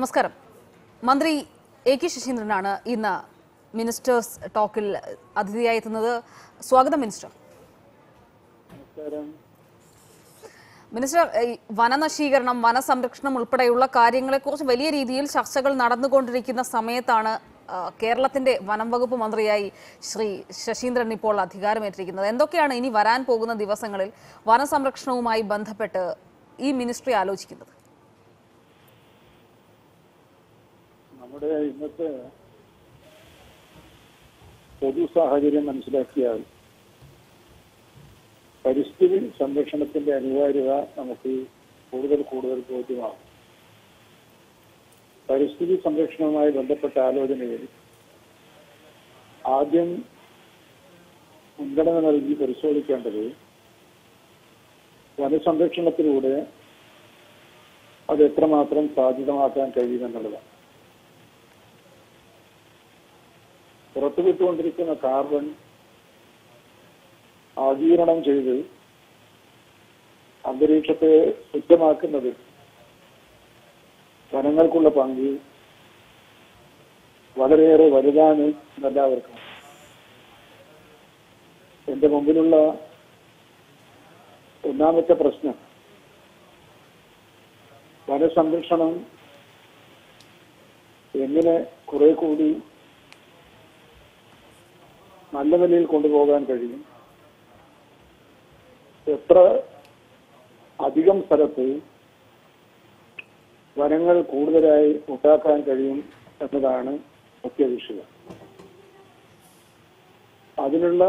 നമസ്കാരം. മന്ത്രി A K ശശീന്ദ്രനാണ് ഇന്ന് മിനിസ്റ്റേഴ്സ് ടോക്കിൽ അതിഥിയായി എത്തുന്നത്. സ്വാഗതം മിനിസ്റ്റർ. മിനിസ്റ്റർ, വനനശീകരണം, വനസംരക്ഷണം ഉൾപ്പെടെയുള്ള കാര്യങ്ങളെക്കുറിച്ച് വലിയ രീതിയിൽ ചർച്ചകൾ നടന്നുകൊണ്ടിരിക്കുന്ന സമയത്താണ് കേരളത്തിന്റെ വനം വകുപ്പ് മന്ത്രിയായി ശ്രീ ശശീന്ദ്രൻ ഇപ്പോൾ അധികാരമേറ്റിരിക്കുന്നത്. എന്തൊക്കെയാണ് ഇനി വരാൻ പോകുന്ന ദിവസങ്ങളിൽ വനസംരക്ഷണവുമായി ബന്ധപ്പെട്ട് ഈ മിനിസ്ട്രി ആലോചിക്കുന്നത്? നമ്മുടെ ഇന്നത്തെ പൊതു സാഹചര്യം മനസ്സിലാക്കിയാൽ പരിസ്ഥിതി സംരക്ഷണത്തിന്റെ അനിവാര്യത നമുക്ക് കൂടുതൽ ബോധ്യമാകും. പരിസ്ഥിതി സംരക്ഷണവുമായി ബന്ധപ്പെട്ട ആലോചനയിൽ ആദ്യം മുൻഗണന നൽകി പരിശോധിക്കേണ്ടത് വനസംരക്ഷണത്തിലൂടെ അത് എത്രമാത്രം സാധ്യതമാക്കാൻ കഴിയുമെന്നുള്ളതാണ്. പുറത്തുവിട്ടുകൊണ്ടിരിക്കുന്ന കാർബൺ ആഗിരണം ചെയ്ത് അന്തരീക്ഷത്തെ ശുദ്ധമാക്കുന്നത് വനങ്ങൾക്കുള്ള പങ്ക് വളരെയേറെ വലുതാണ് എന്നെല്ലാവർക്കും. എന്റെ മുമ്പിലുള്ള ഒന്നാമത്തെ പ്രശ്നം വനസംരക്ഷണം എങ്ങനെ കുറെ കൂടി നല്ല നിലയിൽ കൊണ്ടുപോകാൻ കഴിയും, എത്ര അധികം സ്ഥലത്ത് വനങ്ങൾ കൂടുതലായി ഉണ്ടാക്കാൻ കഴിയും എന്നതാണ് മുഖ്യ വിഷയം. അതിനുള്ള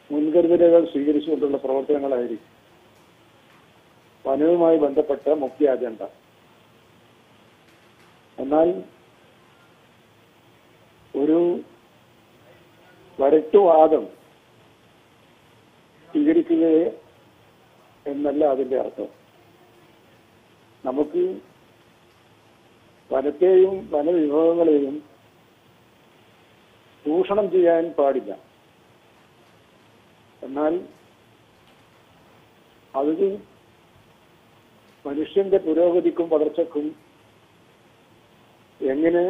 മുൻകരുതലുകൾ സ്വീകരിച്ചുകൊണ്ടുള്ള പ്രവർത്തനങ്ങളായിരിക്കും വനവുമായി ബന്ധപ്പെട്ട മുഖ്യ അജണ്ട. എന്നാൽ ഒരു വരട്ടുവാദം സ്വീകരിക്കുകയെ എന്നല്ല അതിന്റെ അർത്ഥം. നമുക്ക് വനത്തെയും വനവിഭവങ്ങളെയും ചൂഷണം ചെയ്യാൻ പാടില്ല. എന്നാൽ അത് മനുഷ്യന്റെ പുരോഗതിക്കും വളർച്ചയ്ക്കും എങ്ങനെ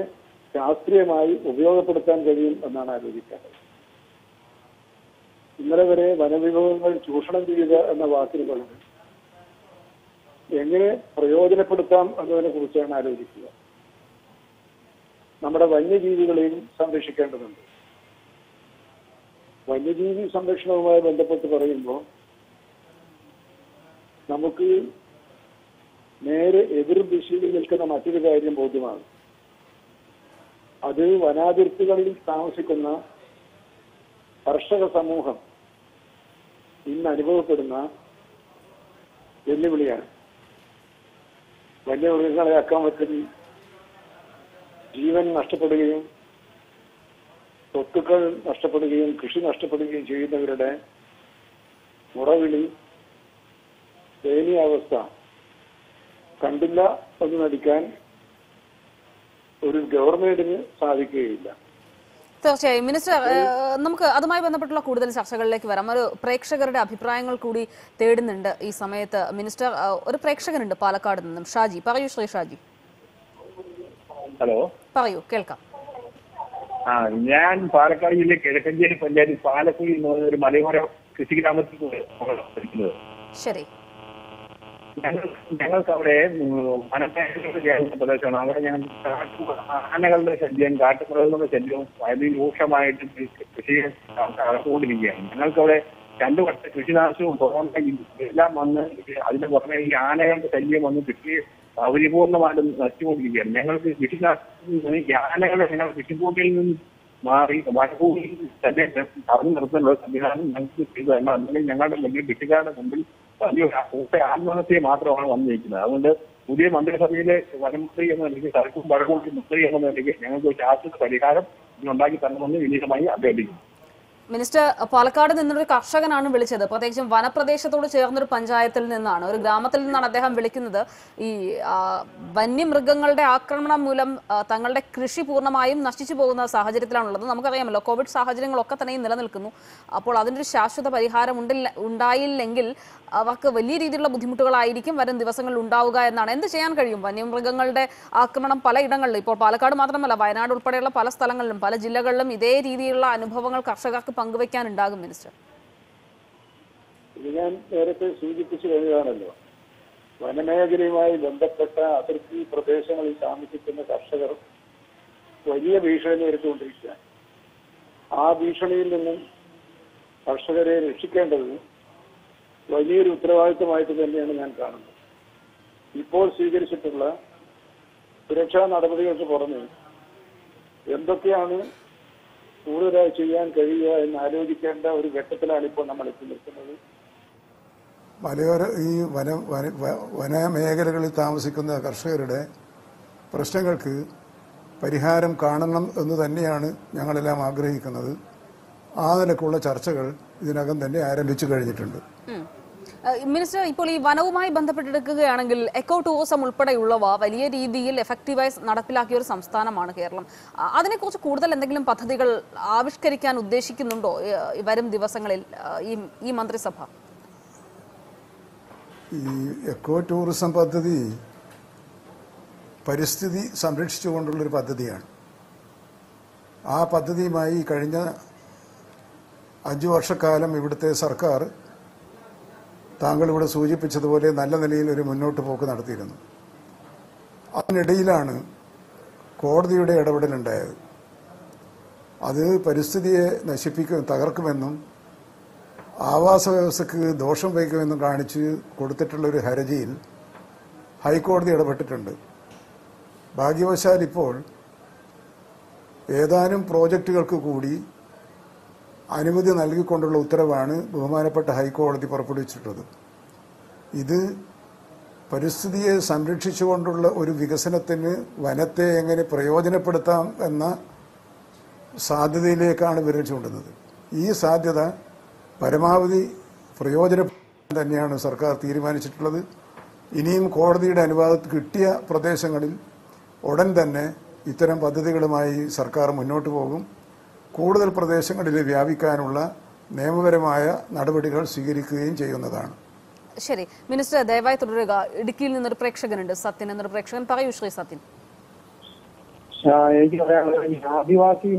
ശാസ്ത്രീയമായി ഉപയോഗപ്പെടുത്താൻ കഴിയും എന്നാണ് ആലോചിക്കേണ്ടത്. ഇന്നലെ വരെ വനവിഭവങ്ങൾ ചൂഷണം ചെയ്യുക എന്ന വാക്കിന് പകരം എങ്ങനെ പ്രയോജനപ്പെടുത്താം എന്നതിനെ കുറിച്ചാണ് ആലോചിക്കുക. നമ്മുടെ വന്യജീവികളെയും സംരക്ഷിക്കേണ്ടതുണ്ട്. വന്യജീവി സംരക്ഷണവുമായി ബന്ധപ്പെട്ട് പറയുമ്പോൾ നമുക്ക് നേരെ എതിർ ദിശയിൽ നിൽക്കുന്ന മറ്റൊരു കാര്യം ബോധ്യമാണ്. അത് വനാതിർത്തികളിൽ താമസിക്കുന്ന കർഷക സമൂഹം ഇന്ന് അനുഭവപ്പെടുന്ന വെല്ലുവിളിയാണ്. വന്യമൃഗങ്ങളെ അക്രമത്തിൽ ജീവൻ നഷ്ടപ്പെടുകയും സ്വത്തുക്കൾ നഷ്ടപ്പെടുകയും കൃഷി നഷ്ടപ്പെടുകയും ചെയ്യുന്നവരുടെ മുറവിളി, ദയനീയാവസ്ഥ കണ്ടില്ല എന്ന് നടിക്കാൻ ഒരു ഗവൺമെന്റിന് സാധിക്കുകയില്ല. തീർച്ചയായും മിനിസ്റ്റർ, നമുക്ക് അതുമായി ബന്ധപ്പെട്ടുള്ള കൂടുതൽ ചർച്ചകളിലേക്ക് വരാം. ഒരു പ്രേക്ഷകരുടെ അഭിപ്രായങ്ങൾ കൂടി തേടുന്നുണ്ട് ഈ സമയത്ത്. മിനിസ്റ്റർ, ഒരു പ്രേക്ഷകനുണ്ട് പാലക്കാട് നിന്നും, ഷാജി. പറയൂ ശ്രീ ഷാജി. ഹലോ, പറയൂ, കേൾക്കാം. ഞാൻ പാലക്കാട് ജില്ലയിലെ കിഴക്കഞ്ചേരി പഞ്ചായത്ത് പാലക്കുഴി എന്ന് പറയുന്ന ഒരു മലയോര കൃഷി ഗ്രാമത്തിൽ പഠിക്കുന്നത്. ശരി. ഞങ്ങൾക്ക് അവിടെ വനമേഖലയുടെ ചേർന്ന പ്രദേശമാണ്. അവിടെ ഞങ്ങൾ ആനകളുടെ ശല്യം, കാട്ടുമൃഗങ്ങളുടെ ശല്യവും അതിരൂക്ഷമായിട്ട് കൃഷിയെ നടന്നുകൊണ്ടിരിക്കുകയാണ്. ഞങ്ങൾക്കവിടെ 2 വർഷ കൃഷിനാശവും കൊറോണയും എല്ലാം വന്ന് അതിന്റെ പുറമെ ഈ ആനകളുടെ ശല്യം വന്ന് കൃഷിയെ പരിപൂർണമായിട്ടും നശിച്ചുകൊണ്ടിരിക്കുകയാണ്. ഞങ്ങൾക്ക് കൃഷിനാശം ഈ ആനകളെ ഞങ്ങൾ കൃഷിഭൂമിയിൽ നിന്ന് മാറി വനഭൂമിയിൽ തന്നെ തടഞ്ഞു നിർത്താനുള്ള സംവിധാനം ഞങ്ങൾക്ക് ചെയ്തു തരണം. അല്ലെങ്കിൽ ഞങ്ങളുടെ വലിയ കൃഷിക്കാരുടെ മുമ്പിൽ വലിയ ആത്മഹത്യ മാത്രമാണ് വന്നിരിക്കുന്നത്. അതുകൊണ്ട് പുതിയ മന്ത്രിസഭയിലെ വനമന്ത്രി എന്ന നിലയ്ക്ക് സർക്കും വഴക്കൂടി മന്ത്രി എന്ന നിലയ്ക്ക് ഞങ്ങൾക്ക് ശാശ്വത പരിഹാരം ഇതിനുണ്ടാക്കി തരണമെന്ന് വിനീതമായി അഭ്യർത്ഥിക്കുന്നു. മിനിസ്റ്റർ, പാലക്കാട് നിന്നൊരു കർഷകനാണ് വിളിച്ചത്. പ്രത്യേകിച്ചും വനപ്രദേശത്തോട് ചേർന്നൊരു പഞ്ചായത്തിൽ നിന്നാണ്, ഒരു ഗ്രാമത്തിൽ നിന്നാണ് അദ്ദേഹം വിളിക്കുന്നത്. ഈ വന്യമൃഗങ്ങളുടെ ആക്രമണം മൂലം തങ്ങളുടെ കൃഷി പൂർണ്ണമായും നശിച്ചു പോകുന്ന സാഹചര്യത്തിലാണുള്ളത്. നമുക്കറിയാമല്ലോ, കോവിഡ് സാഹചര്യങ്ങളൊക്കെ തന്നെ നിലനിൽക്കുന്നു. അപ്പോൾ അതിൻ്റെ ഒരു ശാശ്വത പരിഹാരം ഉണ്ടായില്ലെങ്കിൽ അവർക്ക് വലിയ രീതിയിലുള്ള ബുദ്ധിമുട്ടുകളായിരിക്കും വരും ദിവസങ്ങളിൽ ഉണ്ടാവുക എന്നാണ്. എന്ത് ചെയ്യാൻ കഴിയും? വന്യമൃഗങ്ങളുടെ ആക്രമണം പലയിടങ്ങളിലും, ഇപ്പോൾ പാലക്കാട് മാത്രമല്ല വയനാട് ഉൾപ്പെടെയുള്ള പല സ്ഥലങ്ങളിലും പല ജില്ലകളിലും ഇതേ രീതിയിലുള്ള അനുഭവങ്ങൾ കർഷകർക്ക് പങ്കുവെക്കാനുണ്ടാകും. മിനിസ്റ്റർ, ഇത് ഞാൻ നേരത്തെ സൂചിപ്പിച്ചു കഴിഞ്ഞതാണല്ലോ. വനമേഖലയുമായി ബന്ധപ്പെട്ട അതിർത്തി പ്രദേശങ്ങളിൽ താമസിക്കുന്ന കർഷകർ വലിയ ഭീഷണി നേരിട്ടുകൊണ്ടിരിക്കുക. ആ ഭീഷണിയിൽ നിന്നും കർഷകരെ രക്ഷിക്കേണ്ടത് വലിയൊരു ഉത്തരവാദിത്തമായിട്ട് തന്നെയാണ് ഞാൻ കാണുന്നത്. ഇപ്പോൾ സ്വീകരിച്ചിട്ടുള്ള സുരക്ഷാ നടപടികൾക്ക് പുറമെ എന്തൊക്കെയാണ് കൂടുതലായി ചെയ്യാൻ കഴിയുക എന്ന് ആലോചിക്കേണ്ട ഒരു ഘട്ടത്തിലാണ് ഇപ്പോൾ നമ്മൾ എത്തി നിൽക്കുന്നത്. ഈ വനമേഖലകളിൽ താമസിക്കുന്ന കർഷകരുടെ പ്രശ്നങ്ങൾക്ക് പരിഹാരം കാണണം എന്ന് തന്നെയാണ് ഞങ്ങളെല്ലാം ആഗ്രഹിക്കുന്നത്. ആ നിലക്കുള്ള ചർച്ചകൾ ഇതിനകം തന്നെ ആരംഭിച്ചു കഴിഞ്ഞിട്ടുണ്ട്. മിനിസ്റ്റർ, ഇപ്പോൾ ഈ വനവുമായി ബന്ധപ്പെട്ടെടുക്കുകയാണെങ്കിൽ എക്കോ ടൂറിസം ഉൾപ്പെടെയുള്ളവ വലിയ രീതിയിൽ എഫക്റ്റീവായി നടപ്പിലാക്കിയ ഒരു സംസ്ഥാനമാണ് കേരളം. അതിനെക്കുറിച്ച് കൂടുതൽ എന്തെങ്കിലും പദ്ധതികൾ ആവിഷ്കരിക്കാൻ ഉദ്ദേശിക്കുന്നുണ്ടോ വരും ദിവസങ്ങളിൽ ഈ മന്ത്രിസഭ? ഈ എക്കോ ടൂറിസം പദ്ധതി പരിസ്ഥിതി സംരക്ഷിച്ചുകൊണ്ടുള്ളൊരു പദ്ധതിയാണ്. ആ പദ്ധതിയുമായി കഴിഞ്ഞ 5 വർഷക്കാലം ഇവിടുത്തെ സർക്കാർ താങ്കൾ ഇവിടെ സൂചിപ്പിച്ചതുപോലെ നല്ല നിലയിൽ ഒരു മുന്നോട്ട് പോക്ക് നടത്തിയിരുന്നു. അതിനിടയിലാണ് കോടതിയുടെ ഇടപെടലുണ്ടായത്. അത് പരിസ്ഥിതിയെ തകർക്കുമെന്നും ആവാസ വ്യവസ്ഥയ്ക്ക് ദോഷം വയ്ക്കുമെന്നും കാണിച്ച് കൊടുത്തിട്ടുള്ളൊരു ഹർജിയിൽ ഹൈക്കോടതി ഇടപെട്ടിട്ടുണ്ട്. ഭാഗ്യവശാൽ ഇപ്പോൾ ഏതാനും പ്രോജക്റ്റുകൾക്ക് കൂടി അനുമതി നൽകിക്കൊണ്ടുള്ള ഉത്തരവാണ് ബഹുമാനപ്പെട്ട ഹൈക്കോടതി പുറപ്പെടുവിച്ചിട്ടുള്ളത്. ഇത് പരിസ്ഥിതിയെ സംരക്ഷിച്ചുകൊണ്ടുള്ള ഒരു വികസനത്തിന് വനത്തെ എങ്ങനെ പ്രയോജനപ്പെടുത്താം എന്ന സാധ്യതയിലേക്കാണ് വിരൽ ചൂണ്ടുന്നത്. ഈ സാധ്യത പരമാവധി പ്രയോജനപ്പെടുത്താൻ തന്നെയാണ് സർക്കാർ തീരുമാനിച്ചിട്ടുള്ളത്. ഇനിയും കോടതിയുടെ അനുവാദം കിട്ടിയ പ്രദേശങ്ങളിൽ ഉടൻ തന്നെ ഇത്തരം പദ്ധതികളുമായി സർക്കാർ മുന്നോട്ട് പോകും. കൂടുതൽ പ്രദേശങ്ങളിൽ വ്യാപിക്കാനുള്ള നിയമപരമായ നടപടികൾ സ്വീകരിക്കുകയും ചെയ്യുന്നതാണ്. ശരി മിനിസ്റ്റർ, ദയവായി തുടരുക. ഇടുക്കിയിൽ നിന്നൊരു പ്രേക്ഷകനുണ്ട്, സത്യൻ എന്നൊരു പ്രേക്ഷകൻ. പറയൂ ശ്രീ സത്യൻ. എനിക്ക് ആദിവാസി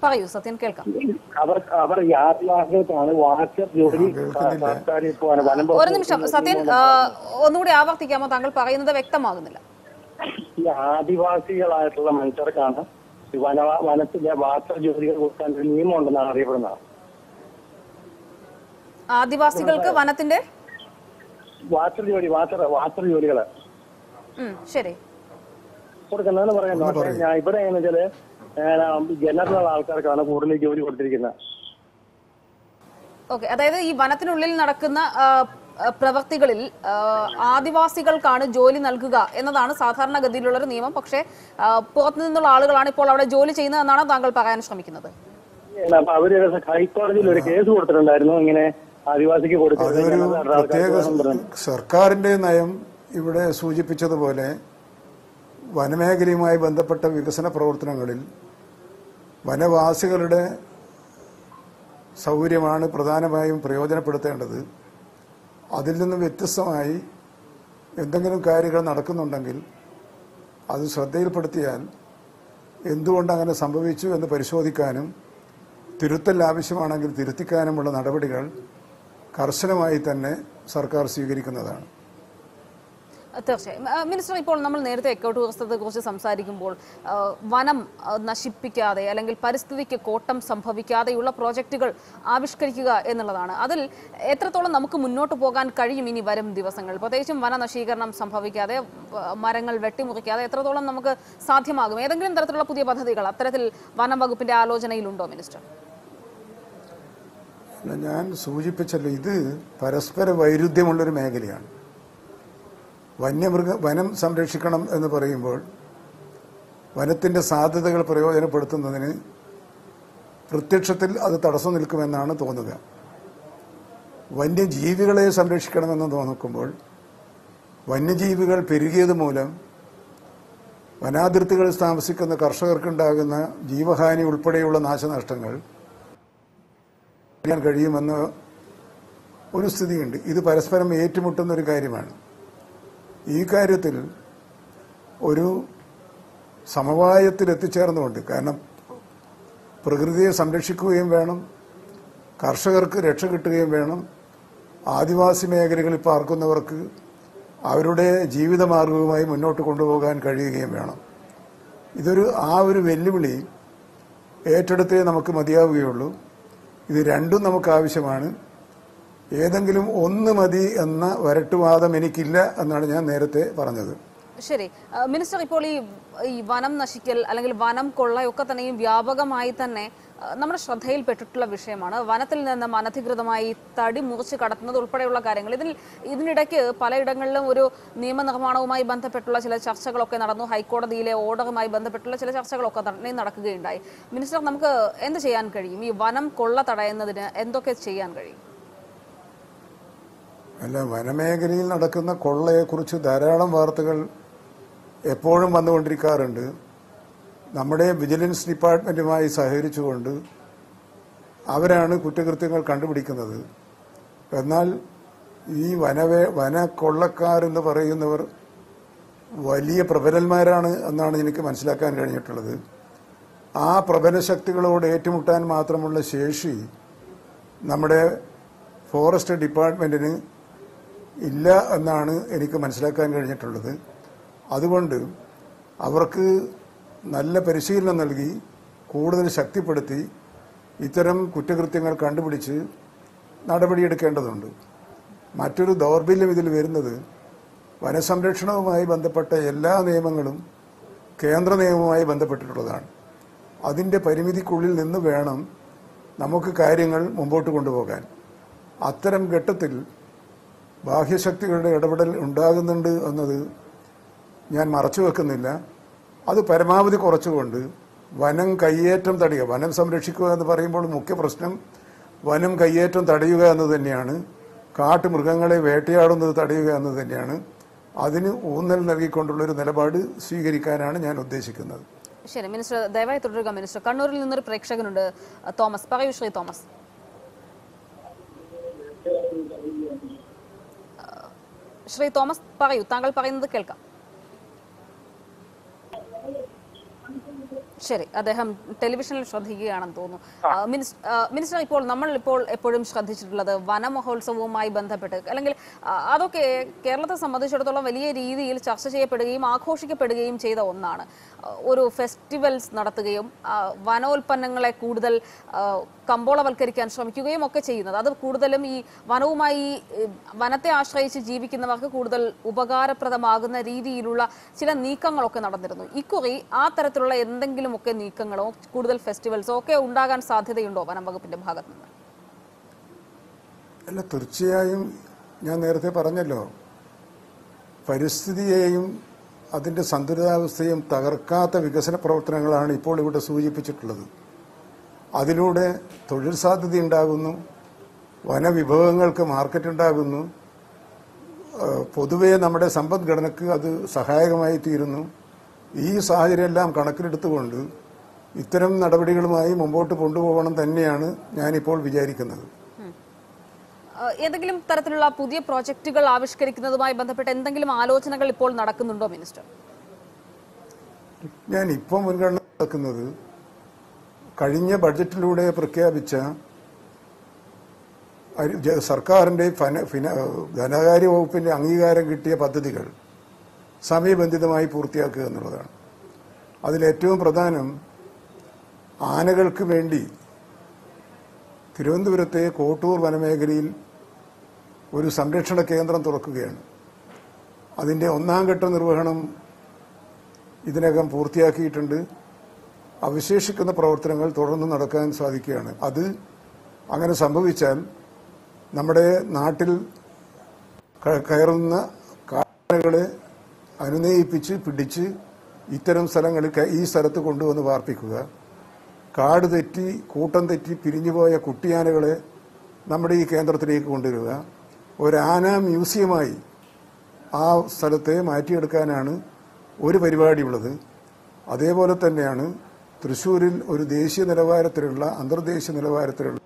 പറയൂ സത്യൻ, കേൾക്കാം. അവർ ഈ ആദിവാസികൾക്കാണ് വാച്ചർ ജോലി. ഒരു നിമിഷം സത്യൻ, ഒന്നുകൂടി ആവർത്തിക്കാമോ? താങ്കൾ പറയുന്നത് വ്യക്തമാകുന്നില്ല. ഈ ആദിവാസികളായിട്ടുള്ള മനുഷ്യർക്കാണ് വനത്തിലെ വാച്ചർ ജോലികൾ കൊടുക്കാൻ ഒരു നിയമം ഉണ്ടെന്നാണ് അറിയപ്പെടുന്നത്. ആദിവാസികൾക്ക് വനത്തിന്റെ വാച്ചർ ജോലികള് ശരി കൊടുക്കുന്നതെന്ന് പറയുന്നത്. ഞാൻ ഇവിടെ എങ്ങനെയാ വെച്ചാല് ജനറൽ ആൾക്കാർക്കാണ് കൂടുതൽ ജോലി കൊടുത്തിരിക്കുന്നത്. ഓക്കെ, അതായത് ഈ വനത്തിനുള്ളിൽ നടക്കുന്ന പ്രവൃത്തികളിൽ ആദിവാസികൾക്കാണ് ജോലി നൽകുക എന്നതാണ് സാധാരണഗതിയിലുള്ളൊരു നിയമം. പക്ഷേ പുറത്തു നിന്നുള്ള ആളുകളാണ് ഇപ്പോൾ അവിടെ ജോലി ചെയ്യുന്നതെന്നാണ് താങ്കൾ പറയാൻ ശ്രമിക്കുന്നത്. അപ്പൊ അവര് ഹൈക്കോടതിയിൽ ഒരു കേസ് കൊടുത്തിട്ടുണ്ടായിരുന്നു, ഇങ്ങനെ ആദിവാസിക്ക് പ്രത്യേക സർക്കാരിന്റെ നയം ഇവിടെ സൂചിപ്പിച്ചതുപോലെ വനമേഖലയുമായി ബന്ധപ്പെട്ട വികസന പ്രവർത്തനങ്ങളിൽ വനവാസികളുടെ സൗകര്യമാണ് പ്രധാനമായും പ്രയോജനപ്പെടുത്തേണ്ടത്. അതിൽ നിന്നും വ്യത്യസ്തമായി എന്തെങ്കിലും കാര്യങ്ങൾ നടക്കുന്നുണ്ടെങ്കിൽ അത് ശ്രദ്ധയിൽപ്പെടുത്തിയാൽ എന്തുകൊണ്ട് അങ്ങനെ സംഭവിച്ചു എന്ന് പരിശോധിക്കാനും തിരുത്തൽ ആവശ്യമാണെങ്കിൽ തിരുത്തിക്കാനുമുള്ള നടപടികൾ കർശനമായി തന്നെ സർക്കാർ സ്വീകരിക്കുന്നതാണ്. തീർച്ചയായും. മിനിസ്റ്റർ, ഇപ്പോൾ നമ്മൾ നേരത്തെ എക്കോ ടൂറിസത്തെക്കുറിച്ച് സംസാരിക്കുമ്പോൾ വനം നശിപ്പിക്കാതെ അല്ലെങ്കിൽ പരിസ്ഥിതിക്ക് കോട്ടം സംഭവിക്കാതെയുള്ള പ്രോജക്റ്റുകൾ ആവിഷ്കരിക്കുക എന്നുള്ളതാണ്. അതിൽ എത്രത്തോളം നമുക്ക് മുന്നോട്ട് പോകാൻ കഴിയും ഇനി വരും ദിവസങ്ങൾ? പ്രത്യേകിച്ചും വനനശീകരണം സംഭവിക്കാതെ, മരങ്ങൾ വെട്ടിമുറിക്കാതെ എത്രത്തോളം നമുക്ക് സാധ്യമാകും? ഏതെങ്കിലും തരത്തിലുള്ള പുതിയ പദ്ധതികൾ അത്തരത്തിൽ വനം വകുപ്പിന്റെ ആലോചനയിലുണ്ടോ മിനിസ്റ്റർ? ഞാൻ സൂചിപ്പിച്ചല്ലോ, ഇത് പരസ്പര വൈരുദ്ധ്യമുള്ളൊരു മേഖലയാണ്. വനം സംരക്ഷിക്കണം എന്ന് പറയുമ്പോൾ വനത്തിൻ്റെ സാധ്യതകൾ പ്രയോജനപ്പെടുത്തുന്നതിന് പ്രത്യക്ഷത്തിൽ അത് തടസ്സം നിൽക്കുമെന്നാണ് തോന്നുക. വന്യജീവികളെ സംരക്ഷിക്കണമെന്ന് നോക്കുമ്പോൾ വന്യജീവികൾ പെരുകിയത് മൂലം വനാതിർത്തികളിൽ താമസിക്കുന്ന കർഷകർക്കുണ്ടാകുന്ന ജീവഹാനി ഉൾപ്പെടെയുള്ള നാശനഷ്ടങ്ങൾ ചെയ്യാൻ കഴിയുമെന്ന ഒരു സ്ഥിതിയുണ്ട്. ഇത് പരസ്പരം ഏറ്റുമുട്ടുന്ന ഒരു കാര്യമാണ്. ഈ കാര്യത്തിൽ ഒരു സമവായത്തിൽ എത്തിച്ചേർന്നുകൊണ്ട്, കാരണം പ്രകൃതിയെ സംരക്ഷിക്കുകയും വേണം, കർഷകർക്ക് രക്ഷ കിട്ടുകയും വേണം, ആദിവാസി മേഖലകളിൽ പാർക്കുന്നവർക്ക് അവരുടെ ജീവിതമാർഗവുമായി മുന്നോട്ട് കൊണ്ടുപോകാൻ കഴിയുകയും വേണം. ആ ഒരു വെല്ലുവിളി ഏറ്റെടുത്തേ നമുക്ക് മതിയാവുകയുള്ളൂ. ഇത് രണ്ടും നമുക്ക് ആവശ്യമാണ്. ഏതെങ്കിലും ഒന്ന് മതി എന്ന വരട്ടുവാദം എനിക്കില്ല എന്നാണ് ഞാൻ നേരത്തെ പറഞ്ഞത്. ശരി മിനിസ്റ്റർ, ഇപ്പോൾ ഈ വനം നശിക്കൽ അല്ലെങ്കിൽ വനം കൊള്ളയൊക്കെ തന്നെയും വ്യാപകമായി തന്നെ നമ്മുടെ ശ്രദ്ധയിൽപ്പെട്ടിട്ടുള്ള വിഷയമാണ്. വനത്തിൽ നിന്ന് അനധികൃതമായി തടി മുറിച്ച് കടത്തുന്നത് ഉൾപ്പെടെയുള്ള കാര്യങ്ങൾ. ഇതിനിടയ്ക്ക് പലയിടങ്ങളിലും ഒരു നിയമനിർമ്മാണവുമായി ബന്ധപ്പെട്ടുള്ള ചില ചർച്ചകളൊക്കെ നടന്നു. ഹൈക്കോടതിയിലെ ഓർഡറുമായി ബന്ധപ്പെട്ടുള്ള ചില ചർച്ചകളൊക്കെ നടക്കുകയുണ്ടായി. മിനിസ്റ്റർ, നമുക്ക് എന്ത് ചെയ്യാൻ കഴിയും? ഈ വനം കൊള്ള തടയുന്നതിന് എന്തൊക്കെ ചെയ്യാൻ കഴിയും? അല്ല, വനമേഖലയിൽ നടക്കുന്ന കൊള്ളയെക്കുറിച്ച് ധാരാളം വാർത്തകൾ എപ്പോഴും വന്നുകൊണ്ടിരിക്കാറുണ്ട്. നമ്മുടെ വിജിലൻസ് ഡിപ്പാർട്ട്മെൻറ്റുമായി സഹകരിച്ചുകൊണ്ട് അവരാണ് കുറ്റകൃത്യങ്ങൾ കണ്ടുപിടിക്കുന്നത്. എന്നാൽ ഈ വനക്കൊള്ളക്കാരെന്ന് പറയുന്നവർ വലിയ പ്രബലന്മാരാണ് എന്നാണ് എനിക്ക് മനസ്സിലാക്കാൻ കഴിഞ്ഞിട്ടുള്ളത്. ആ പ്രബല ശക്തികളോട് ഏറ്റുമുട്ടാൻ മാത്രമുള്ള ശേഷി നമ്മുടെ ഫോറസ്റ്റ് ഡിപ്പാർട്ട്മെൻറ്റിന് ഇല്ല എന്നാണ് എനിക്ക് മനസ്സിലാക്കാൻ കഴിഞ്ഞിട്ടുള്ളത്. അതുകൊണ്ട് അവർക്ക് നല്ല പരിശീലനം നൽകി കൂടുതൽ ശക്തിപ്പെടുത്തി ഇത്തരം കുറ്റകൃത്യങ്ങൾ കണ്ടുപിടിച്ച് നടപടിയെടുക്കേണ്ടതുണ്ട്. മറ്റൊരു ദൗർബല്യം ഇതിൽ വരുന്നത്, വനസംരക്ഷണവുമായി ബന്ധപ്പെട്ട എല്ലാ നിയമങ്ങളും കേന്ദ്ര നിയമവുമായി ബന്ധപ്പെട്ടിട്ടുള്ളതാണ്. അതിൻ്റെ പരിമിതിക്കുള്ളിൽ നിന്ന് വേണം നമുക്ക് കാര്യങ്ങൾ മുമ്പോട്ട് കൊണ്ടുപോകാൻ. അത്തരം ഘട്ടത്തിൽ ബാഹ്യശക്തികളുടെ ഇടപെടൽ ഉണ്ടാകുന്നുണ്ട് എന്നത് ഞാൻ മറച്ചു വെക്കുന്നില്ല. അത് പരമാവധി കുറച്ചുകൊണ്ട് വനം കയ്യേറ്റം തടയുക, വനം സംരക്ഷിക്കുക എന്ന് പറയുമ്പോൾ മുഖ്യ പ്രശ്നം വനം കയ്യേറ്റം തടയുക എന്നത് തന്നെയാണ്. കാട്ടുമൃഗങ്ങളെ വേട്ടയാടുന്നത് തടയുക എന്നത് തന്നെയാണ്. അതിന് ഊന്നൽ നൽകിക്കൊണ്ടുള്ളൊരു നിലപാട് സ്വീകരിക്കാനാണ് ഞാൻ ഉദ്ദേശിക്കുന്നത്. ശരി മിനിസ്റ്റർ, ദയവായി തുടരുക. മിനിസ്റ്റർ, കണ്ണൂരിൽ നിന്നൊരു പ്രേക്ഷകനുണ്ട്, തോമസ്. പറയൂ ശ്രീ തോമസ്. ശ്രീ തോമസ് പറയൂ, താങ്കൾ പറയുന്നത് കേൾക്കാം. ശരി, അദ്ദേഹം ടെലിവിഷനിൽ ശ്രദ്ധിക്കുകയാണെന്ന് തോന്നുന്നു. മിനിസ്റ്റർ, നമ്മൾ എപ്പോഴും ശ്രദ്ധിച്ചിട്ടുള്ളത് വനമഹോത്സവവുമായി ബന്ധപ്പെട്ട്, അല്ലെങ്കിൽ അതൊക്കെ കേരളത്തെ സംബന്ധിച്ചിടത്തോളം വലിയ രീതിയിൽ ചർച്ച ചെയ്യപ്പെടുകയും ആഘോഷിക്കപ്പെടുകയും ചെയ്ത ഒന്നാണ്. ഒരു ഫെസ്റ്റിവൽസ് നടത്തുകയും വനോൽപ്പന്നങ്ങളെ കൂടുതൽ കമ്പോളവൽക്കരിക്കാൻ ശ്രമിക്കുകയും ഒക്കെ ചെയ്യുന്നത്, അത് കൂടുതലും ഈ വനത്തെ ആശ്രയിച്ച് ജീവിക്കുന്നവർക്ക് കൂടുതൽ ഉപകാരപ്രദമാകുന്ന രീതിയിലുള്ള ചില നീക്കങ്ങളൊക്കെ നടന്നിരുന്നു. ഇക്കുറി ആ തരത്തിലുള്ള എന്തെങ്കിലുമൊക്കെ നീക്കങ്ങളോ കൂടുതൽ ഫെസ്റ്റിവൽസോ ഒക്കെ ഉണ്ടാകാൻ സാധ്യതയുണ്ടോ വനം വകുപ്പിന്റെ ഭാഗത്ത് നിന്ന്? അല്ല, തീർച്ചയായും. ഞാൻ നേരത്തെ പറഞ്ഞല്ലോ, പരിസ്ഥിതിയെയും അതിൻ്റെ സന്തുലിതാവസ്ഥയും തകർക്കാത്ത വികസന പ്രവർത്തനങ്ങളാണ് ഇപ്പോൾ ഇവിടെ സൂചിപ്പിച്ചിട്ടുള്ളത്. അതിലൂടെ തൊഴിൽ സാധ്യത ഉണ്ടാകുന്നു, വനവിഭവങ്ങൾക്ക് മാർക്കറ്റ് ഉണ്ടാകുന്നു, പൊതുവെ നമ്മുടെ സമ്പദ്ഘടനയ്ക്ക് അത് സഹായകമായി തീരുന്നു. ഈ സാഹചര്യമെല്ലാം കണക്കിലെടുത്തുകൊണ്ട് ഇത്തരം നടപടികളുമായി മുമ്പോട്ട് കൊണ്ടുപോകണം തന്നെയാണ് ഞാനിപ്പോൾ വിചാരിക്കുന്നത്. ഏതെങ്കിലും തരത്തിലുള്ള പുതിയ പ്രോജക്റ്റുകൾ ആവിഷ്കരിക്കുന്നതുമായി ബന്ധപ്പെട്ട് എന്തെങ്കിലും ആലോചനകൾ ഇപ്പോൾ നടക്കുന്നുണ്ടോ മിനിസ്റ്റർ? ഞാൻ ഇപ്പോൾ മുൻഗണന നടക്കുന്നത് കഴിഞ്ഞ ബഡ്ജറ്റിലൂടെ പ്രഖ്യാപിച്ച സർക്കാരിൻ്റെ ധനകാര്യ വകുപ്പിൻ്റെ അംഗീകാരം കിട്ടിയ പദ്ധതികൾ സമയബന്ധിതമായി പൂർത്തിയാക്കുക എന്നുള്ളതാണ്. അതിലേറ്റവും പ്രധാനം ആനകൾക്ക് വേണ്ടി തിരുവനന്തപുരത്തെ കോട്ടൂർ വനമേഖലയിൽ ഒരു സംരക്ഷണ കേന്ദ്രം തുറക്കുകയാണ്. അതിൻ്റെ ഒന്നാം ഘട്ട നിർവഹണം ഇതിനകം പൂർത്തിയാക്കിയിട്ടുണ്ട്. അവശേഷിക്കുന്ന പ്രവർത്തനങ്ങൾ തുടർന്ന് നടക്കാൻ സാധിക്കുകയാണ്. അത് അങ്ങനെ സംഭവിച്ചാൽ നമ്മുടെ നാട്ടിൽ കയറുന്ന കാട്ടുകളെ അനുനയിപ്പിച്ച് പിടിച്ച് ഇത്തരം സ്ഥലങ്ങളിൽ ഈ സ്ഥലത്ത് കൊണ്ടുവന്ന് പാർപ്പിക്കുക, കാട് തെറ്റി കൂട്ടം തെറ്റി പിരിഞ്ഞുപോയ കുട്ടിയാനകളെ നമ്മുടെ ഈ കേന്ദ്രത്തിലേക്ക് കൊണ്ടുവരിക, ഒരാന മ്യൂസിയമായി ആ സ്ഥലത്തെ മാറ്റിയെടുക്കാനാണ് ഒരു പരിപാടിയുള്ളത്. അതേപോലെ തന്നെയാണ് തൃശ്ശൂരിൽ ഒരു ദേശീയ നിലവാരത്തിലുള്ള അന്തർദേശീയ നിലവാരത്തിലുള്ള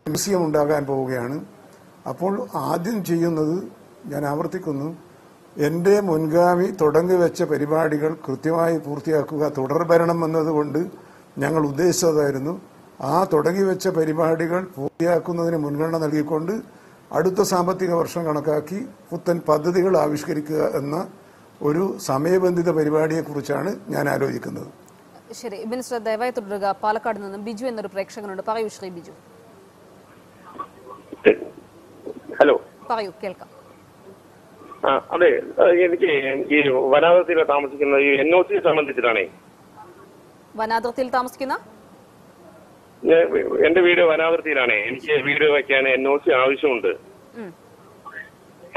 മ്യൂസിയം ഉണ്ടാകാൻ പോവുകയാണ്. അപ്പോൾ ആദ്യം ചെയ്യുന്നത്, ഞാൻ ആവർത്തിക്കുന്നു, എൻ്റെ മുൻഗാമി തുടങ്ങിവെച്ച പരിപാടികൾ കൃത്യമായി പൂർത്തിയാക്കുക. തുടർഭരണം എന്നതുകൊണ്ട് ഞങ്ങൾ ഉദ്ദേശിച്ചതായിരുന്നു. ആ തുടങ്ങിവെച്ച പരിപാടികൾ പൂർത്തിയാക്കുന്നതിന് മുൻഗണന നൽകിക്കൊണ്ട് അടുത്ത സാമ്പത്തിക വർഷം കണക്കാക്കി പുത്തൻ പദ്ധതികൾ ആവിഷ്കരിക്കുക എന്ന ഒരു സമയബന്ധിത പരിപാടിയെക്കുറിച്ചാണ് ഞാൻ ആലോചിക്കുന്നത്. ശരി, മിനിസ്റ്റർ ദയവായി തുടരുക. പാലക്കാട് നിന്നും ബിജു എന്നൊരു പ്രേക്ഷകനുണ്ട്. പറയൂ ശ്രീ ബിജു. ഹലോ, പറയൂ, കേൾക്കാം. അതെ, എനിക്ക് ഈ വനാതിർത്തിയിൽ താമസിക്കുന്ന ഈ NOC സംബന്ധിച്ചിട്ടാണേ. വനാതിർത്തിയിൽ താമസിക്കുന്ന എന്റെ വീട് വനാതിർത്തിയിലാണേ. എനിക്ക് വീട് വയ്ക്കാൻ NOC ആവശ്യമുണ്ട്.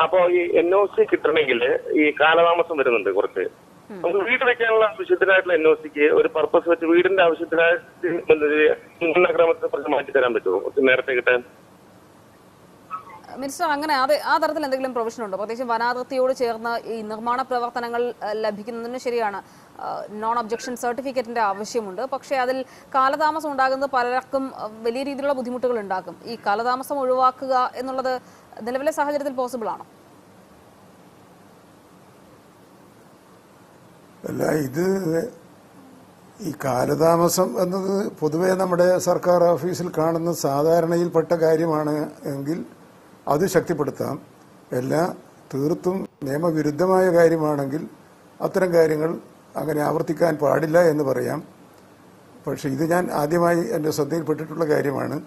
അപ്പോ ഈ NOC കിട്ടണമെങ്കിൽ ഈ കാലതാമസം വരുന്നുണ്ട് കുറച്ച്. നമുക്ക് വീട് വെക്കാനുള്ള ആവശ്യത്തിനായിട്ടുള്ള NOCക്ക് ഒരു പർപ്പസ് വെച്ച് വീടിന്റെ ആവശ്യത്തിനായിട്ട് മുൻക്രമത്തെ കുറച്ച് മാറ്റി തരാൻ പറ്റുമോ നേരത്തെ കിട്ടാൻ? മിനിസ്റ്റർ, അങ്ങനെ ആ തരത്തിൽ എന്തെങ്കിലും പ്രൊവിഷൻ ഉണ്ടോ? പ്രത്യേകിച്ച് വനാതിർത്തിയോട് ചേർന്ന് ഈ നിർമ്മാണ പ്രവർത്തനങ്ങൾ ലഭിക്കുന്നതിന് ശരിയാണ്, നോൺ ഒബ്ജക്ഷൻ സർട്ടിഫിക്കറ്റിന്റെ ആവശ്യമുണ്ട്. പക്ഷേ അതിൽ കാലതാമസം ഉണ്ടാകുന്നത് പലർക്കും വലിയ രീതിയിലുള്ള ബുദ്ധിമുട്ടുകൾ ഉണ്ടാക്കും. ഈ കാലതാമസം ഒഴിവാക്കുക എന്നുള്ളത് നിലവിലെ സാഹചര്യത്തിൽ പോസിബിൾ ആണോ? അല്ല, ഇത് ഈ കാലതാമസം എന്നത് പൊതുവെ നമ്മുടെ സർക്കാർ ഓഫീസിൽ കാണുന്ന സാധാരണയിൽപ്പെട്ട കാര്യമാണ് എങ്കിൽ അത് ശക്തിപ്പെടുത്താം. എല്ലാം തീർത്തും നിയമവിരുദ്ധമായ കാര്യമാണെങ്കിൽ അത്തരം കാര്യങ്ങൾ അങ്ങനെ ആവർത്തിക്കാൻ പാടില്ല എന്ന് പറയാം. പക്ഷെ ഇത് ഞാൻ ആദ്യമായി എൻ്റെ ശ്രദ്ധയിൽപ്പെട്ടിട്ടുള്ള കാര്യമാണ്.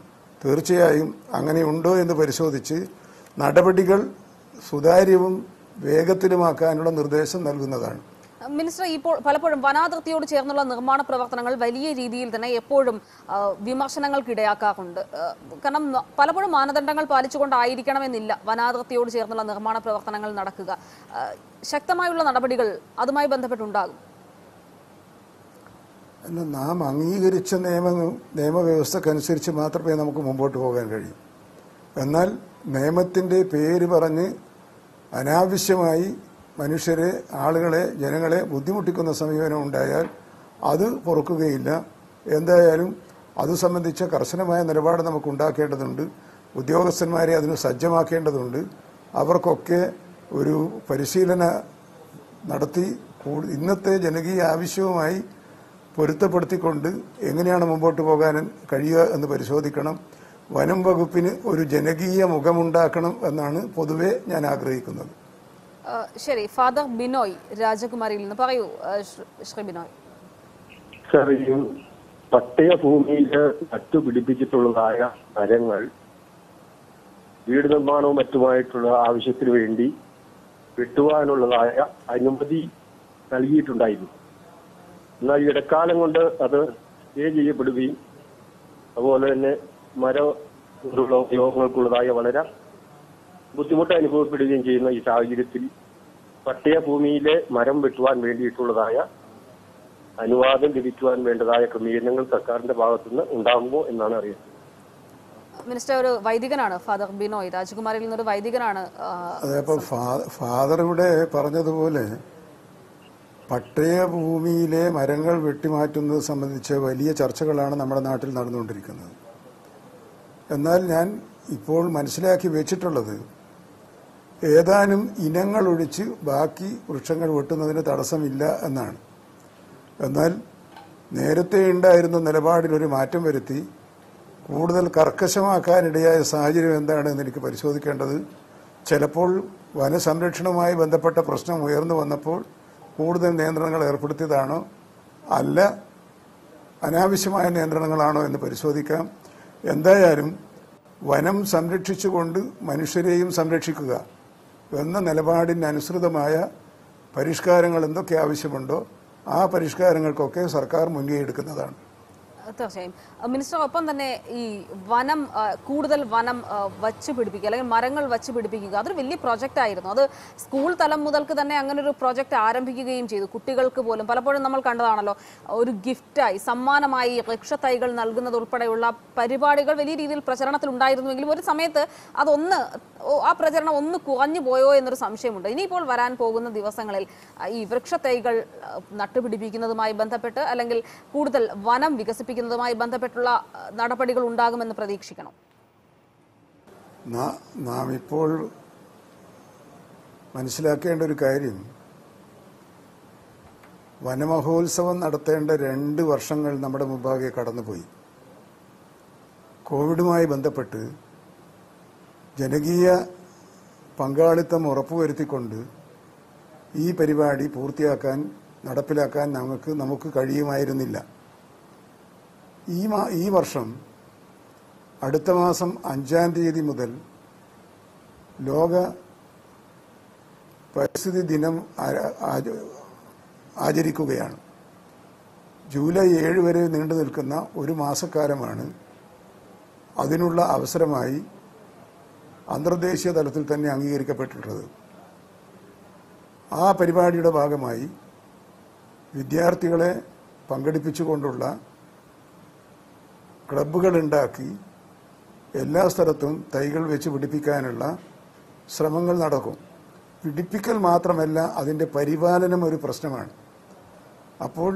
തീർച്ചയായും അങ്ങനെയുണ്ടോ എന്ന് പരിശോധിച്ച് നടപടികൾ സുതാര്യവും വേഗത്തിലുമാക്കാനുള്ള നിർദ്ദേശം നൽകുന്നതാണ്. മിനിസ്റ്റർ, ഇപ്പോൾ പലപ്പോഴും വനാതിർത്തിയോട് ചേർന്നുള്ള നിർമ്മാണ പ്രവർത്തനങ്ങൾ വലിയ രീതിയിൽ തന്നെ എപ്പോഴും വിമർശനങ്ങൾക്ക് ഇടയാക്കാറുണ്ട്. കാരണം പലപ്പോഴും മാനദണ്ഡങ്ങൾ പാലിച്ചുകൊണ്ടായിരിക്കണമെന്നില്ല വനാതിർത്തിയോട് ചേർന്നുള്ള നിർമ്മാണ പ്രവർത്തനങ്ങൾ നടക്കുക. ശക്തമായുള്ള നടപടികൾ അതുമായി ബന്ധപ്പെട്ടുണ്ടാകും. നാം അംഗീകരിച്ച നിയമവ്യവസ്ഥക്കനുസരിച്ച് മാത്രമേ നമുക്ക് മുമ്പോട്ട് പോകാൻ കഴിയൂ. എന്നാൽ നിയമത്തിൻ്റെ പേര് പറഞ്ഞ് അനാവശ്യമായി മനുഷ്യരെ, ആളുകളെ, ജനങ്ങളെ ബുദ്ധിമുട്ടിക്കുന്ന സമീപനം ഉണ്ടായാൽ അത് പൊറുക്കുകയില്ല. എന്തായാലും അത് സംബന്ധിച്ച കർശനമായ നിലപാട് നമുക്ക് ഉണ്ടാക്കേണ്ടതുണ്ട്. ഉദ്യോഗസ്ഥന്മാരെ അതിന് സജ്ജമാക്കേണ്ടതുണ്ട്. അവർക്കൊക്കെ ഒരു പരിശീലന നടത്തി ഇന്നത്തെ ജനകീയ ആവശ്യവുമായി പൊരുത്തപ്പെടുത്തിക്കൊണ്ട് എങ്ങനെയാണ് മുമ്പോട്ട് പോകാൻ കഴിയുക എന്ന് പരിശോധിക്കണം. വനം വകുപ്പിന് ഒരു ജനകീയ മുഖമുണ്ടാക്കണം എന്നാണ് പൊതുവെ ഞാൻ ആഗ്രഹിക്കുന്നത്. ശരി, ഫാദർ ബിനോയ് രാജകുമാരിയിൽ നിന്ന് പറയൂ. ശ്രീ ബിനോയ്. സർ, ഈ പട്ടയ ഭൂമിയിൽ നട്ടുപിടിപ്പിച്ചിട്ടുള്ളതായ മരങ്ങൾ വീട് നിർമ്മാണവും മറ്റുമായിട്ടുള്ള ആവശ്യത്തിന് വേണ്ടി വെട്ടുവാനുള്ളതായ അനുമതി നൽകിയിട്ടുണ്ടായിരുന്നു. എന്നാൽ ഇടക്കാലം കൊണ്ട് അത് സ്റ്റേ ചെയ്യപ്പെടുകയും അതുപോലെ തന്നെ ഉപയോഗങ്ങൾക്കുള്ളതായ വളരെ ബുദ്ധിമുട്ട് അനുഭവപ്പെടുകയും ചെയ്യുന്ന ഈ സാഹചര്യത്തിൽ പട്ടയ ഭൂമിയിലെ മരം വെട്ടുവാൻ വേണ്ടിയിട്ടുള്ളതായ അനുവാദം ലഭിക്കുവാൻ വേണ്ടതായ ക്രമീകരണങ്ങൾ സർക്കാരിന്റെ ഭാഗത്തുനിന്ന് ഉണ്ടാകുമോ എന്നാണ് അറിയുന്നത്. മിനിസ്റ്റർ, ഒരു വൈദികനാണ് ഫാദർ ബിനോയ് രാജകുമാരിയിൽ നിന്നൊരു വൈദികനാണ്. അതേപ്പോൾ ഫാദർ ഇവിടെ പറഞ്ഞതുപോലെ പട്ടയഭൂമിയിലെ മരങ്ങൾ വെട്ടിമാറ്റുന്നത് സംബന്ധിച്ച് വലിയ ചർച്ചകളാണ് നമ്മുടെ നാട്ടിൽ നടന്നുകൊണ്ടിരിക്കുന്നത്. എന്നാൽ ഞാൻ ഇപ്പോൾ മനസ്സിലാക്കി വെച്ചിട്ടുള്ളത് ഏതാനും ഇനങ്ങൾ ഒഴിച്ച് ബാക്കി വൃക്ഷങ്ങൾ വെട്ടുന്നതിന് തടസ്സമില്ല എന്നാണ്. എന്നാൽ നേരത്തെ ഉണ്ടായിരുന്ന നിലപാടിലൊരു മാറ്റം വരുത്തി കൂടുതൽ കർക്കശമാക്കാനിടയായ സാഹചര്യം എന്താണെന്ന് എനിക്ക് പരിശോധിക്കേണ്ടത്. ചിലപ്പോൾ വനസംരക്ഷണവുമായി ബന്ധപ്പെട്ട പ്രശ്നം ഉയർന്നു വന്നപ്പോൾ കൂടുതൽ നിയന്ത്രണങ്ങൾ ഏർപ്പെടുത്തിയതാണോ അല്ല അനാവശ്യമായ നിയന്ത്രണങ്ങളാണോ എന്ന് പരിശോധിക്കാം. എന്തായാലും വനം സംരക്ഷിച്ചുകൊണ്ട് മനുഷ്യരെയും സംരക്ഷിക്കുക എന്ന നിലപാടിനനുസൃതമായ പരിഷ്കാരങ്ങൾ എന്തൊക്കെ ആവശ്യമുണ്ടോ ആ പരിഷ്കാരങ്ങൾക്കൊക്കെ സർക്കാർ മുൻകൈ എടുക്കുന്നതാണ്. തീർച്ചയായും മിനിസ്റ്റർ, ഒപ്പം തന്നെ ഈ വനം കൂടുതൽ വനം വച്ച് പിടിപ്പിക്കുക അല്ലെങ്കിൽ മരങ്ങൾ വച്ച് പിടിപ്പിക്കുക അതൊരു വലിയ പ്രോജക്റ്റ് ആയിരുന്നു. അത് സ്കൂൾ തലം മുതൽക്ക് തന്നെ അങ്ങനെ ഒരു പ്രോജക്റ്റ് ആരംഭിക്കുകയും ചെയ്തു. കുട്ടികൾക്ക് പോലും പലപ്പോഴും നമ്മൾ കണ്ടതാണല്ലോ, ഒരു ഗിഫ്റ്റായി സമ്മാനമായി വൃക്ഷത്തൈകൾ നൽകുന്നത് ഉൾപ്പെടെയുള്ള പരിപാടികൾ വലിയ രീതിയിൽ പ്രചരണത്തിൽ ഉണ്ടായിരുന്നുവെങ്കിലും ഒരു സമയത്ത് ആ പ്രചരണം ഒന്ന് കുറഞ്ഞു പോയോ എന്നൊരു സംശയമുണ്ട്. ഇനിയിപ്പോൾ വരാൻ പോകുന്ന ദിവസങ്ങളിൽ ഈ വൃക്ഷത്തൈകൾ നട്ടുപിടിപ്പിക്കുന്നതുമായി ബന്ധപ്പെട്ട് അല്ലെങ്കിൽ കൂടുതൽ വനം വികസിപ്പിക്കുന്നതുമായി ബന്ധപ്പെട്ടുള്ള നടപടികൾ ഉണ്ടാകുമെന്ന് പ്രതീക്ഷിക്കണം. നാം ഇപ്പോൾ മനസ്സിലാക്കേണ്ട ഒരു കാര്യം, വനമഹോത്സവം നടത്തേണ്ട 2 വർഷങ്ങൾ നമ്മുടെ മുമ്പാകെ കടന്നുപോയി. കോവിഡുമായി ബന്ധപ്പെട്ട് ജനകീയ പങ്കാളിത്തം ഉറപ്പുവരുത്തിക്കൊണ്ട് ഈ പരിപാടി പൂർത്തിയാക്കാൻ നടപ്പിലാക്കാൻ നമുക്ക് കഴിയുമായിരുന്നില്ല. ഈ വർഷം അടുത്ത മാസം 5-ാം തീയതി മുതൽ ലോക പരിസ്ഥിതി ദിനം ആചരിക്കുകയാണ്. ജൂലൈ 7 വരെ നീണ്ടു നിൽക്കുന്ന ഒരു മാസക്കാലമാണ് അതിനുള്ള അവസരമായി അന്തർദേശീയ തലത്തിൽ തന്നെ അംഗീകരിക്കപ്പെട്ടിട്ടുള്ളത്. ആ പരിപാടിയുടെ ഭാഗമായി വിദ്യാർത്ഥികളെ പങ്കെടുപ്പിച്ചുകൊണ്ടുള്ള ക്ലബ്ബുകൾ ഉണ്ടാക്കി എല്ലാ സ്ഥലത്തും തൈകൾ വെച്ച് പിടിപ്പിക്കാനുള്ള ശ്രമങ്ങൾ നടക്കും. പിടിപ്പിക്കൽ മാത്രമല്ല, അതിൻ്റെ പരിപാലനം ഒരു പ്രശ്നമാണ്. അപ്പോൾ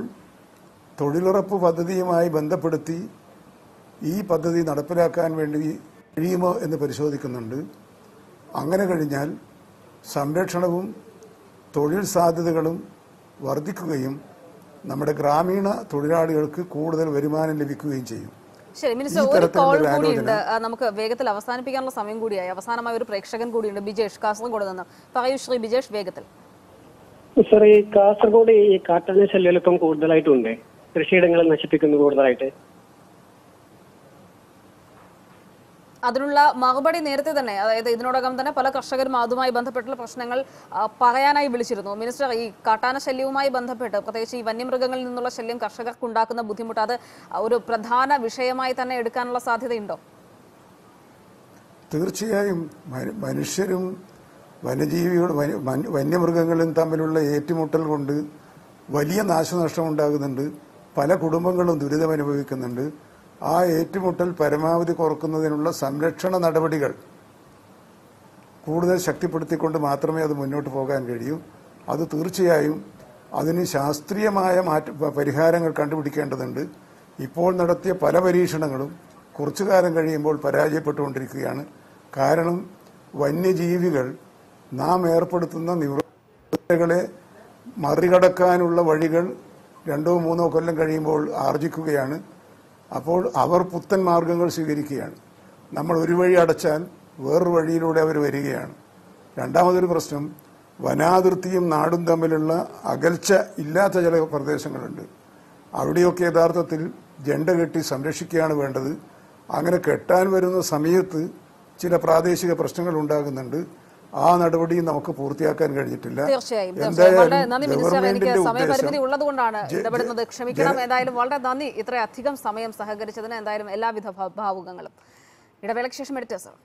തൊഴിലുറപ്പ് പദ്ധതിയുമായി ബന്ധപ്പെടുത്തി ഈ പദ്ധതി നടപ്പിലാക്കാൻ വേണ്ടി കഴിയുമോ എന്ന് പരിശോധിക്കുന്നുണ്ട്. അങ്ങനെ കഴിഞ്ഞാൽ സംരക്ഷണവും തൊഴിൽ സാധ്യതകളും വർദ്ധിക്കുകയും നമ്മുടെ ഗ്രാമീണ തൊഴിലാളികൾക്ക് കൂടുതൽ വരുമാനം ലഭിക്കുകയും ചെയ്യും. ശരി മിനിസ്റ്റർ, ഒരു കോൾ കൂടിയുണ്ട്, നമുക്ക് വേഗത്തിൽ അവസാനിപ്പിക്കാനുള്ള സമയം കൂടിയായി. അവസാനമായി ഒരു പ്രേക്ഷകൻ കൂടിയുണ്ട്, ബിജേഷ് കാസർഗോഡ് നിന്ന്. പറയൂ ശ്രീ ബിജേഷ്, വേഗത്തിൽ. സർ, ഈ കാസർഗോഡ് ഈ കാട്ടാന ശല്യം ഇപ്പം കൂടുതലായിട്ടുണ്ട്, കൃഷിയിടങ്ങൾ നശിപ്പിക്കുന്നു കൂടുതലായിട്ട്. അതിനുള്ള മറുപടി നേരത്തെ തന്നെ, അതായത് ഇതിനോടകം തന്നെ പല കർഷകരും അതുമായി ബന്ധപ്പെട്ടുള്ള പ്രശ്നങ്ങൾ പറയാനായി വിളിച്ചിരുന്നു. മിനിസ്റ്റർ, ഈ കാട്ടാന ശല്യവുമായി ബന്ധപ്പെട്ട് പ്രത്യേകിച്ച് ഈ വന്യമൃഗങ്ങളിൽ നിന്നുള്ള ശല്യം കർഷകർക്ക് ഉണ്ടാക്കുന്ന ബുദ്ധിമുട്ട് അത് ഒരു പ്രധാന വിഷയമായി തന്നെ എടുക്കാനുള്ള സാധ്യതയുണ്ടോ? തീർച്ചയായും മനുഷ്യരും വന്യമൃഗങ്ങളും തമ്മിലുള്ള ഏറ്റുമുട്ടൽ കൊണ്ട് വലിയ നാശനഷ്ടം ഉണ്ടാകുന്നുണ്ട്. പല കുടുംബങ്ങളും ദുരിതമനുഭവിക്കുന്നുണ്ട്. ആ ഏറ്റുമുട്ടൽ പരമാവധി കുറക്കുന്നതിനുള്ള സംരക്ഷണ നടപടികൾ കൂടുതൽ ശക്തിപ്പെടുത്തിക്കൊണ്ട് മാത്രമേ അത് മുന്നോട്ട് പോകാൻ കഴിയൂ. അത് തീർച്ചയായും അതിന് ശാസ്ത്രീയമായ പരിഹാരങ്ങൾ കണ്ടുപിടിക്കേണ്ടതുണ്ട്. ഇപ്പോൾ നടത്തിയ പല പരീക്ഷണങ്ങളും കുറച്ചു കാലം കഴിയുമ്പോൾ പരാജയപ്പെട്ടുകൊണ്ടിരിക്കുകയാണ്. കാരണം വന്യജീവികൾ നാം ഏർപ്പെടുത്തുന്ന നിവൃത്തികളെ മറികടക്കാനുള്ള വഴികൾ 2-3 കൊല്ലം കഴിയുമ്പോൾ ആർജിക്കുകയാണ്. അപ്പോൾ അവർ പുത്തൻ മാർഗങ്ങൾ സ്വീകരിക്കുകയാണ്. നമ്മൾ ഒരു വഴി അടച്ചാൽ വേറൊരു വഴിയിലൂടെ അവർ വരികയാണ്. രണ്ടാമതൊരു പ്രശ്നം, വനാതിർത്തിയും നാടും തമ്മിലുള്ള അകൽച്ച ഇല്ലാത്ത ചില പ്രദേശങ്ങളുണ്ട്. അവിടെയൊക്കെ യഥാർത്ഥത്തിൽ ജണ്ട കെട്ടി സംരക്ഷിക്കുകയാണ് വേണ്ടത്. അങ്ങനെ കെട്ടാൻ വരുന്ന സമയത്ത് ചില പ്രാദേശിക പ്രശ്നങ്ങൾ ഉണ്ടാകുന്നുണ്ട്. ആ നടപടിയും നമുക്ക് പൂർത്തിയാക്കാൻ കഴിഞ്ഞിട്ടില്ല. തീർച്ചയായും എനിക്ക് സമയപരിമിതി ഉള്ളതുകൊണ്ടാണ് ഇടപെടുന്നത്, ക്ഷമിക്കണം. എന്തായാലും വളരെ നന്ദി ഇത്രയധികം സമയം സഹകരിച്ചതിന്. എന്തായാലും എല്ലാവിധ ഭാവുകങ്ങളും. ഇടവേളയ്ക്ക് ശേഷം എഡിറ്റർ സർ.